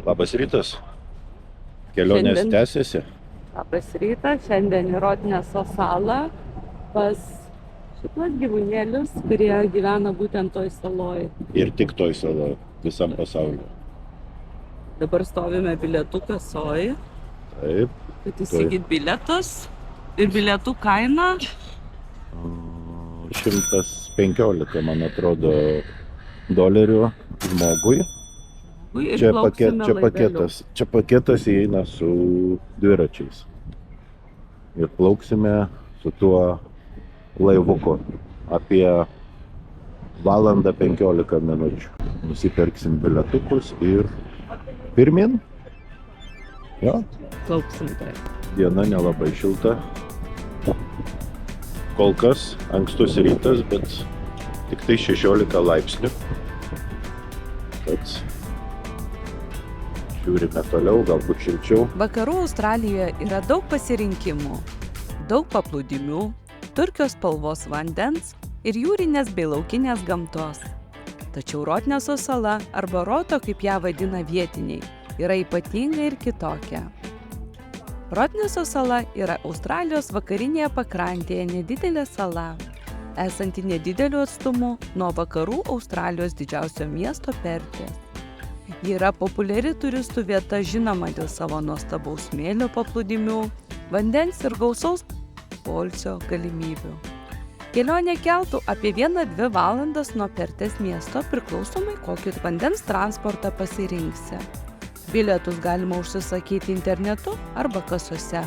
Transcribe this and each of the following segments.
Labas rytas. Kelionės Šiandien- tęsiasi. Labas rytas, šiandien į Rotneso salą pas šitos gyvūnėlius, kurie gyvena būtent toj saloj. Ir tik toj saloje, visam pasauliu. Dabar stovime bilietų kasoj, Taip. kad įsigyt bilietus. Ir bilietų kaina 115, man atrodo, dolerių žmogui. ir Čia plauksime laiveliu. paketas įeina su dviračiais. Ir plauksime su tuo laivuku apie 1:15 minučių. Nusipirksim bilietukus ir pirmin. Jo, Plauksim tai. diena nelabai šilta. Kol kas ankstus rytas, bet tik tai 16 laipsnių. Tad žiūrime toliau, galbūt šilčiau. Vakarų Australijoje yra daug pasirinkimų, daug paplūdimių, turkios spalvos vandens ir jūrinės bei laukinės gamtos. Tačiau Rotneso sala, arba Roto, kaip ją vadina vietiniai, yra ypatinga ir kitokia. Rotneso sala yra Australijos vakarinėje pakrantėje nedidelė sala, esanti nedideliu atstumu nuo vakarų Australijos didžiausio miesto Pertės. Ji yra populiari turistų vieta, žinoma dėl savo nuostabaus smėlio paplūdimių, vandens ir gausaus poilsio galimybių. Kelionė keltų apie 1-2 valandas nuo Pertės miesto, priklausomai kokį vandens transportą pasirinksi. Bilietus galima užsisakyti internetu arba kasose.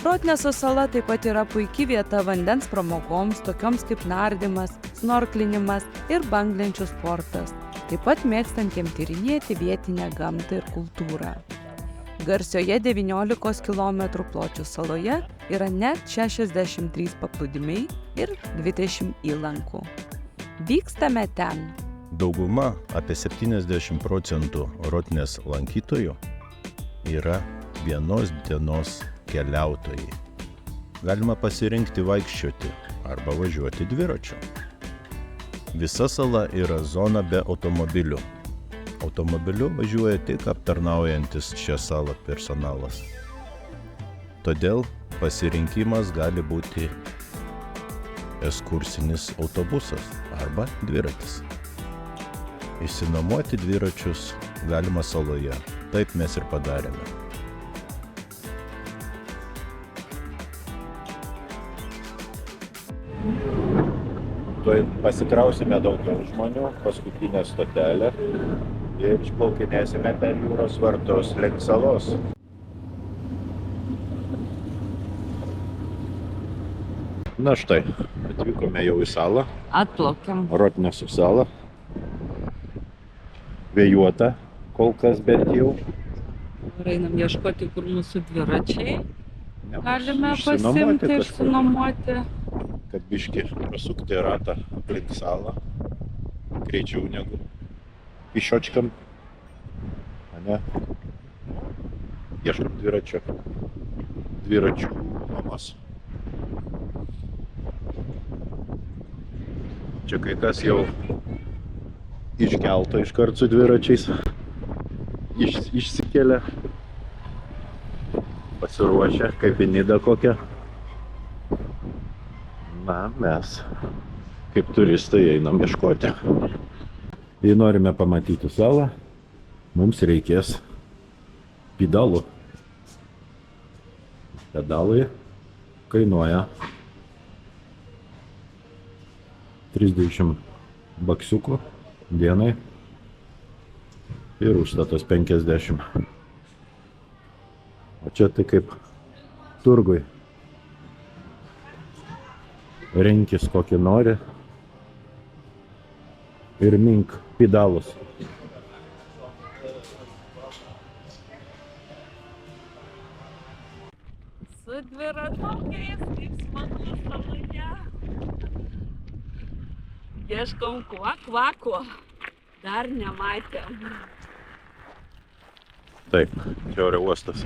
Rotneso sala taip pat yra puikia vieta vandens pramogoms, tokioms kaip nardymas, snorklinimas ir banglenčių sportas, taip pat mėgstantiems tyrinėti vietinę gamtą ir kultūrą. Garsioje 19 km pločio saloje yra net 63 paplūdimiai ir 20 įlankų. Vykstame ten. Dauguma, apie 70% Rotnes lankytojų yra vienos dienos keliautojai. Galima pasirinkti vaikščioti arba važiuoti dviračiu. Visa sala yra zona be automobilių. Automobiliu važiuoja tik aptarnaujantis šią salą personalas. Todėl pasirinkimas gali būti ekskursinis autobusas arba dviratis. Išsinuomoti dviračius galima saloje. Taip mes ir padarėme. Tuoj pasikrausime daugiau žmonių, paskutinę stotelę ir išplaukinėsime per jūros vartus link salos. Na štai, atvykome jau į salą, Atplaukiam. Rotneso salą. Vėjuota, kol kas bent jau. Ir einam ieškoti, kur mūsų dviračiai. Galime Išsinuomoti pasimti, kažkur, išsinuomoti. kad biškį pasukti ratą aplink salą. Greičiau negu pišočkam. Ane? Ieškom dviračių nuomos. Čia kai kas jau iškelta iškart su dviračiais. Išsikelia. Pasiruošę, kaip į Nidą kokią. Na, mes kaip turistai einam ieškoti. Jei norime pamatyti salą, mums reikės pedalų. Pedalai kainuoja 30 baksiukų dienai ir užstatas 50. O čia tai kaip turgui. Rinkis kokį nori ir mink pedalus. Su dviratokais, kaip smagu saloje. Ieškom kvako. Dar nematėm. Taip, čia oro uostas.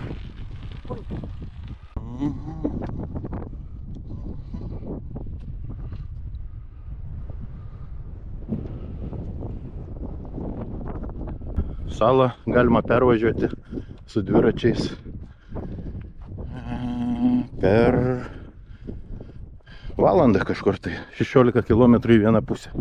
salą galima pervažiuoti su dviračiais per valandą kažkur tai 16 km į vieną pusę.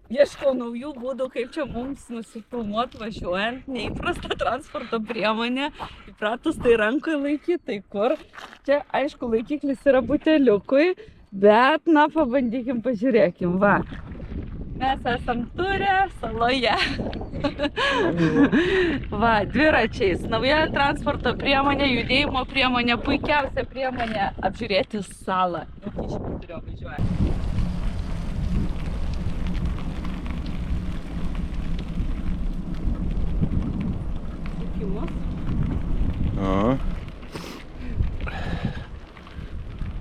Ieškau naujų būdų, kaip čia mums nusifilmuoti važiuojant, neįprasta transporto priemonė, įpratus tai rankoje laikyti, tai kur. Čia, aišku, laikiklis yra buteliukui, bet, na, pabandykim, pažiūrėkim, va. Mes esam Ture saloje. Va, dviračiais. Nauja transporto priemonė, judėjimo priemonė, puikiausia priemonė apžiūrėti salą. Iš vidurio važiuoja.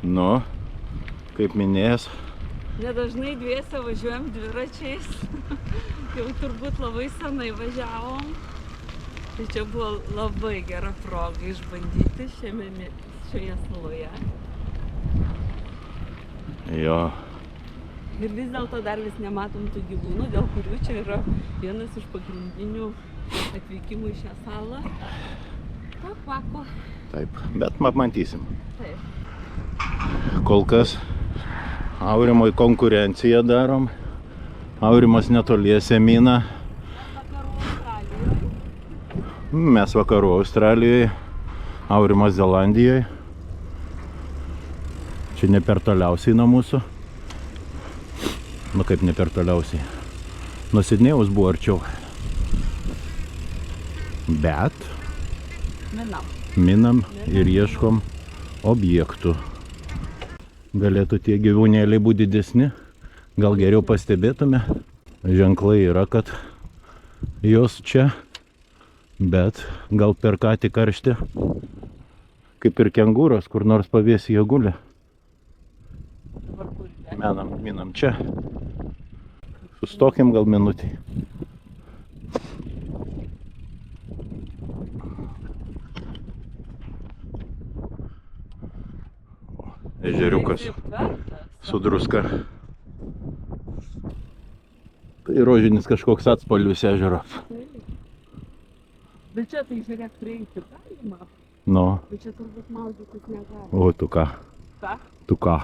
Nu, kaip minėjęs. Nedažnai dviese važiuojam dviračiais. Jau turbūt labai senai važiavom. Tai čia buvo labai gera proga išbandyti šioje saloje. Jo. Ir vis dėlto dar vis nematom tų gyvūnų, dėl kurių čia yra vienas iš pagrindinių atvykimų į šią salą. Kvako. Taip, bet matysim. Taip. Kol kas Aurimui konkurenciją darom. Aurimas netoliese mina. Mes vakarų Australijoje. Aurimas Zelandijoje. Čia ne per toliausiai nuo mūsų. Nu kaip ne per toliausiai. Nuo Sidnėjaus buvo arčiau. Bet minam ir ieškom objektų. Galėtų tie gyvūnėliai būti didesni, gal geriau pastebėtume. Ženklai yra, kad jos čia, bet gal per ką tik karštį, kaip ir kengūros, kur nors pavėsyje guli. Minam čia. Sustokim gal minutį. Ežeriukas su druska. Tai rožinis kažkoks atspalvis ežero. Bet čia tai žiūrėk prieiti galima. Nu. Bet čia turbūt maudytis negalima. O tu ką? Ką? Tu ką?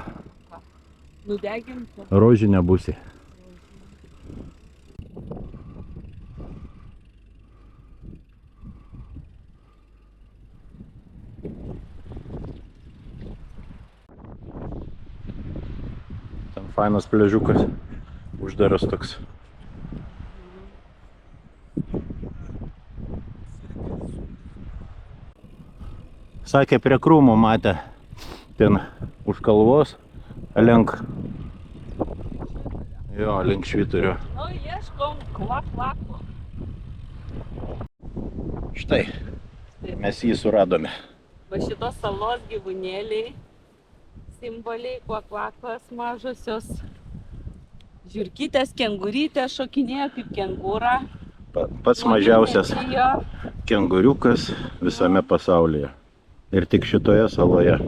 Nudeginti. Rožinė būsi. Ten fainas pliažiukas, uždaras toks. Sakė, prie krūmų matė, ten už kalvos, link švyturio. Nu, ieškom kvako. Štai, mes jį suradome. Va šitos salos gyvūnėliai, simboliai, kvakvakos mažosios. Žiurkytės, kengurytės šokinėja kaip kengūra. Pats mažiausias kenguriukas visame pasaulyje. Ir tik šitoje saloje.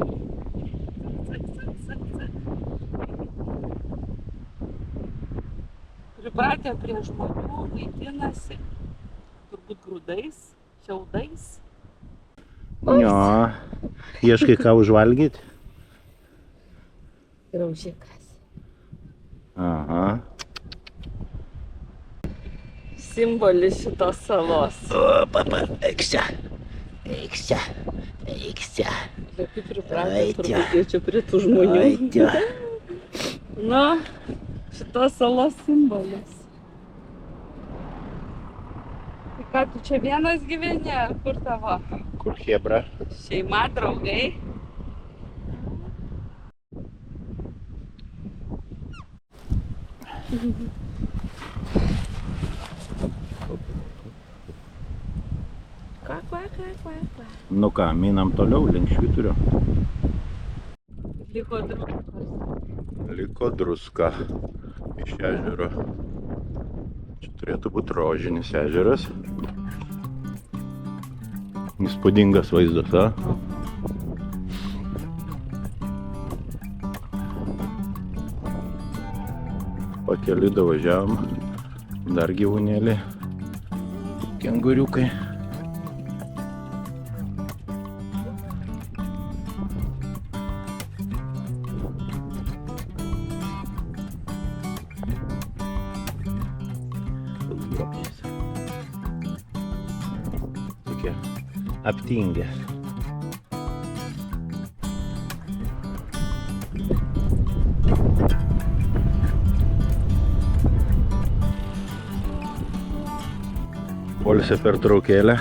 Pripratę prie žmonių, maitinasi. Turbūt grūdais, šiaudais. Jo, ieškai ką užvalgyti? Graužikas. Aha. Simbolis šitos salos. O, papa, eiksia. Bet kaip pripratę, turbūt jie čia prie tų žmonių. Nu, šitos salos simbolis. Tai ką, tu čia vienas gyveni, ar kur tavo? Kur chebra? Šeima, draugai. Kva. Nu ką, minam toliau link švyturio. Liko druska iš ežero. Čia turėtų būti rožinis ežeras. Įspūdingas vaizdas, a? Pakeliui davažiavom. Dar gyvūnėlį. kenguriukai. Tokie aptingę. Poilsio pertraukėlė.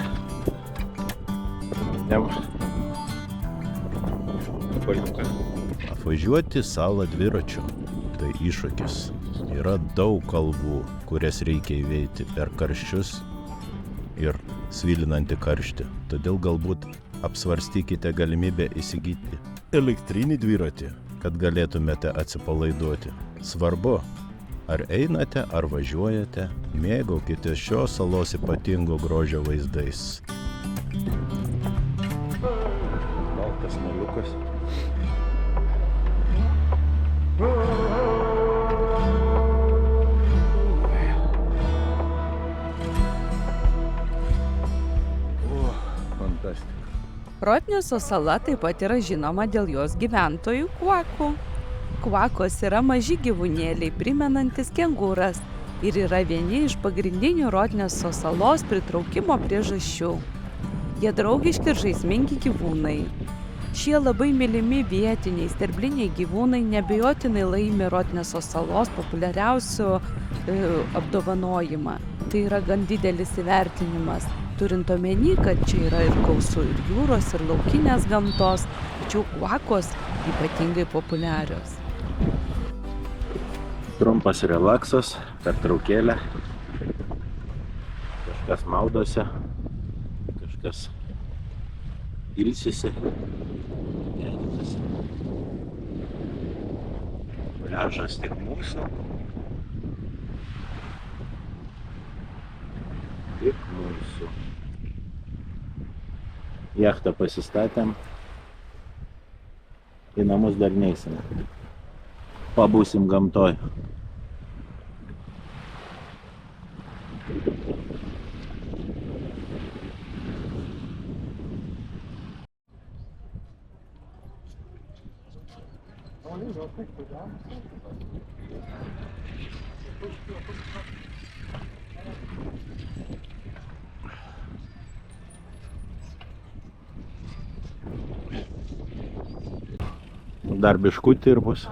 Apvažiuoti salą dviračiu – tai iššūkis. Yra daug kalvų, kurias reikia įveikti per karščius ir svilinantį karštį. Todėl galbūt apsvarstykite galimybę įsigyti elektrinį dviratį, kad galėtumėte atsipalaiduoti. Svarbu, ar einate, ar važiuojate, mėgaukite šios salos ypatingo grožio vaizdais. Baltas moliukas. Fantastika. Rotneso sala taip pat yra žinoma dėl jos gyventojų kvakų. Kvakos yra maži gyvūnėliai, primenantis kengūras ir yra vieni iš pagrindinių Rotneso salos pritraukimo priežasčių. Jie draugiški ir žaismingi gyvūnai. Šie labai mylimi vietiniai sterbliniai gyvūnai neabejotinai laimi Rotneso salos populiariausių apdovanojimą. Tai yra gan didelis įvertinimas, turint omeny, kad čia yra ir gausu ir jūros, ir laukinės gamtos, tačiau kvakos ypatingai populiarios. Trumpas relaksas, pertraukėlė. Kažkas maudosi, kažkas ilsisi. Pliažas tik mūsų. Tik mūsų. Jachtą pasistatėm. Į namus dar neisim. Pabūsim gamtoj. Dar biškutį ir bus.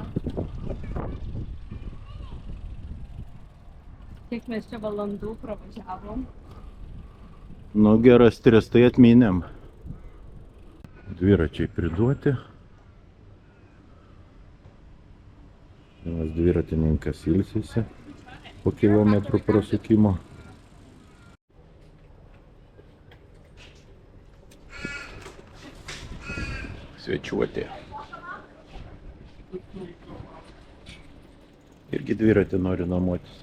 Kiek mes čia valandų pravažiavom? Nu, geras 3 tai atminėm. Dviračiai priduoti. Vienas dviratininkas ilsisi po kilometrų prasukimo. Svečiuotė. Irgi dviratį nori nuomotis.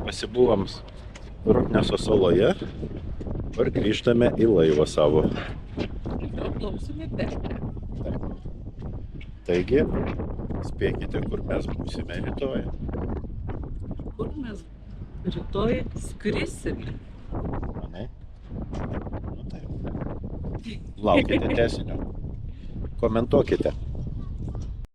Pasibuvom Rotneso saloje ir grįžtame į laivą savo. Klausome Belgę. Taigi, spėkite, kur mes būsime rytoj. Kur mes rytoj skrisime? Manai? Nu taip. Laukite tęsinio. Komentuokite.